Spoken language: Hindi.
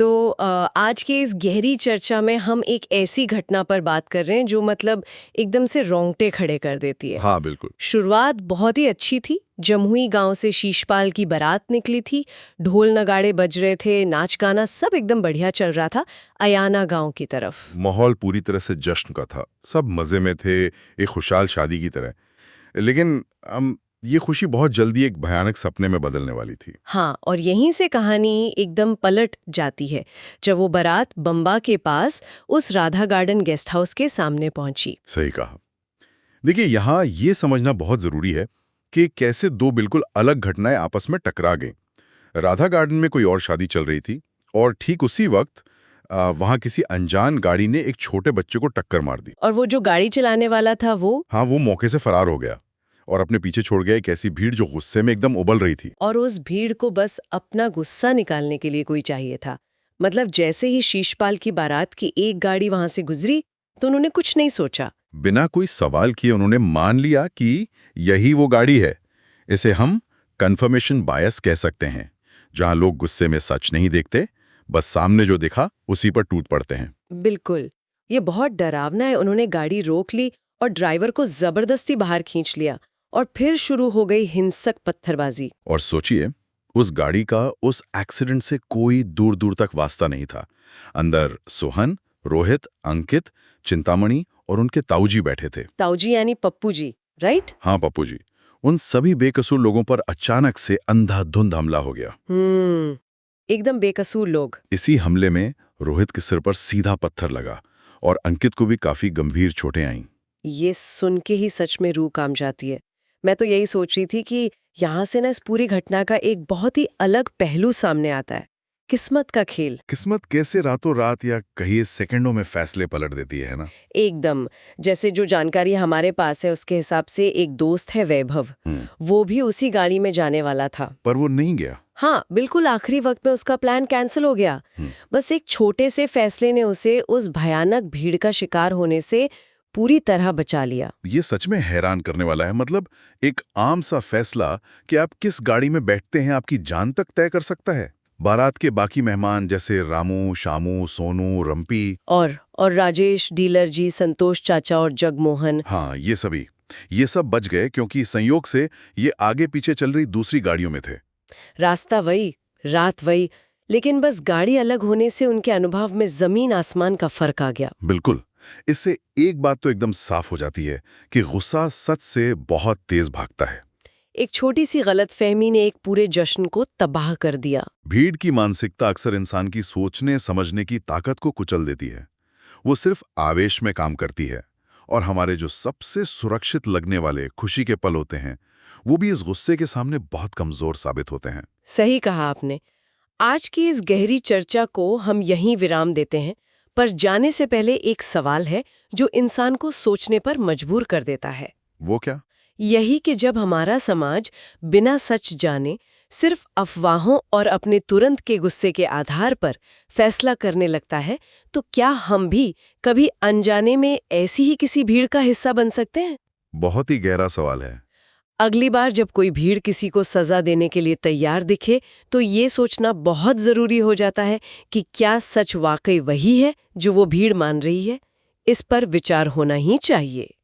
तो आज के इस गहरी चर्चा में हम एक ऐसी घटना पर बात कर रहे हैं जो मतलब एकदम से रोंगटे खड़े कर देती है। हाँ बिल्कुल। शुरुआत बहुत ही अच्छी थी। जमुई गांव से शीशपाल की बारात निकली थी, ढोल नगाड़े बज रहे थे, नाच गाना सब एकदम बढ़िया चल रहा था अयाना गांव की तरफ। माहौल पूरी तरह से जश्न का था, सब मजे में थे, एक खुशहाल शादी की तरह। लेकिन ये खुशी बहुत जल्दी एक भयानक सपने में बदलने वाली थी। हाँ, और यहीं से कहानी एकदम पलट जाती है जब वो बारात बंबा के पास उस राधा गार्डन गेस्ट हाउस के सामने पहुंची। सही कहा। देखिए, यहाँ ये समझना बहुत जरूरी है कि कैसे दो बिल्कुल अलग घटनाएं आपस में टकरा गईं। राधा गार्डन में कोई और शादी चल रही थी और ठीक उसी वक्त वहां किसी अनजान गाड़ी ने एक छोटे बच्चे को टक्कर मार दी। और वो जो गाड़ी चलाने वाला था वो मौके से फरार हो गया और अपने पीछे छोड़ गया एक ऐसी भीड़ जो गुस्से में एकदम उबल रही थी। और उस भीड़ को बस अपना गुस्सा निकालने के लिए कोई चाहिए था। मतलब जैसे ही शीशपाल की बारात की एक गाड़ी वहां से गुजरी तो उन्होंने कुछ नहीं सोचा, बिना कोई सवाल किए उन्होंने मान लिया कि यही वो गाड़ी है। इसे हम कन्फर्मेशन बायस कह सकते हैं, जहां लोग गुस्से में सच नहीं देखते, बस सामने जो दिखा उसी पर टूट पड़ते हैं। बिल्कुल, ये बहुत डरावना है। उन्होंने गाड़ी रोक ली और ड्राइवर को जबरदस्ती बाहर खींच लिया और फिर शुरू हो गई हिंसक पत्थरबाजी। और सोचिए, उस गाड़ी का उस एक्सीडेंट से कोई दूर दूर तक वास्ता नहीं था। अंदर सोहन, रोहित, अंकित, चिंतामणि और उनके ताऊजी बैठे थे। ताऊजी यानी पप्पू जी, राइट? हाँ पप्पू जी। उन सभी बेकसूर लोगों पर अचानक से अंधाधुंध हमला हो गया। एकदम बेकसूर लोग। इसी हमले में रोहित के सिर पर सीधा पत्थर लगा और अंकित को भी काफी गंभीर चोटें आईं। ये सुन के ही सच में रूह काम जाती है। मैं तो यही सोच रही थी कि यहाँ से ना इस पूरी घटना का एक बहुत ही अलग पहलू सामने आता है, किस्मत का खेल। किस्मत कैसे रातों रात या कहीं सेकंडों में फैसले पलट देती है ना। एकदम, जैसे जो जानकारी हमारे पास है उसके हिसाब से एक दोस्त है वैभव, वो भी उसी गाड़ी में जाने वाला था, पर वो नहीं गया। हाँ, बिल्कुल आखिरी वक्त में उसका प्लान कैंसिल हो गया। बस एक छोटे से फैसले ने उसे उस भयानक भीड़ का शिकार होने से पूरी तरह बचा लिया। ये सच में हैरान करने वाला है। मतलब एक आम सा फैसला कि आप किस गाड़ी में बैठते हैं आपकी जान तक तय कर सकता है। बारात के बाकी मेहमान जैसे रामू, शामू, सोनू, रम्पी और राजेश, डीलर जी, संतोष चाचा और जगमोहन, हाँ ये सब बच गए क्योंकि संयोग से ये आगे पीछे चल रही दूसरी गाड़ियों में थे। रास्ता वही, रात वही, लेकिन बस गाड़ी अलग होने से उनके अनुभव में जमीन आसमान का फर्क आ गया। बिल्कुल। इससे एक बात तो एकदम साफ हो जाती है कि गुस्सा सच से बहुत तेज भागता है। एक छोटी सी गलतफहमी ने एक पूरे जश्न को तबाह कर दिया। भीड़ की मानसिकता अक्सर इंसान की सोचने समझने की ताकत को कुचल देती है। वो सिर्फ आवेश में काम करती है और हमारे जो सबसे सुरक्षित लगने वाले खुशी के पल होते हैं वो भी इस गुस्से के सामने बहुत कमजोर साबित होते हैं। सही कहा आपने। आज की इस गहरी चर्चा को हम यहीं विराम देते हैं, पर जाने से पहले एक सवाल है जो इंसान को सोचने पर मजबूर कर देता है। वो क्या? यही कि जब हमारा समाज बिना सच जाने सिर्फ अफवाहों और अपने तुरंत के गुस्से के आधार पर फैसला करने लगता है, तो क्या हम भी कभी अनजाने में ऐसी ही किसी भीड़ का हिस्सा बन सकते हैं? बहुत ही गहरा सवाल है। अगली बार जब कोई भीड़ किसी को सजा देने के लिए तैयार दिखे तो ये सोचना बहुत जरूरी हो जाता है कि क्या सच वाकई वही है जो वो भीड़ मान रही है। इस पर विचार होना ही चाहिए।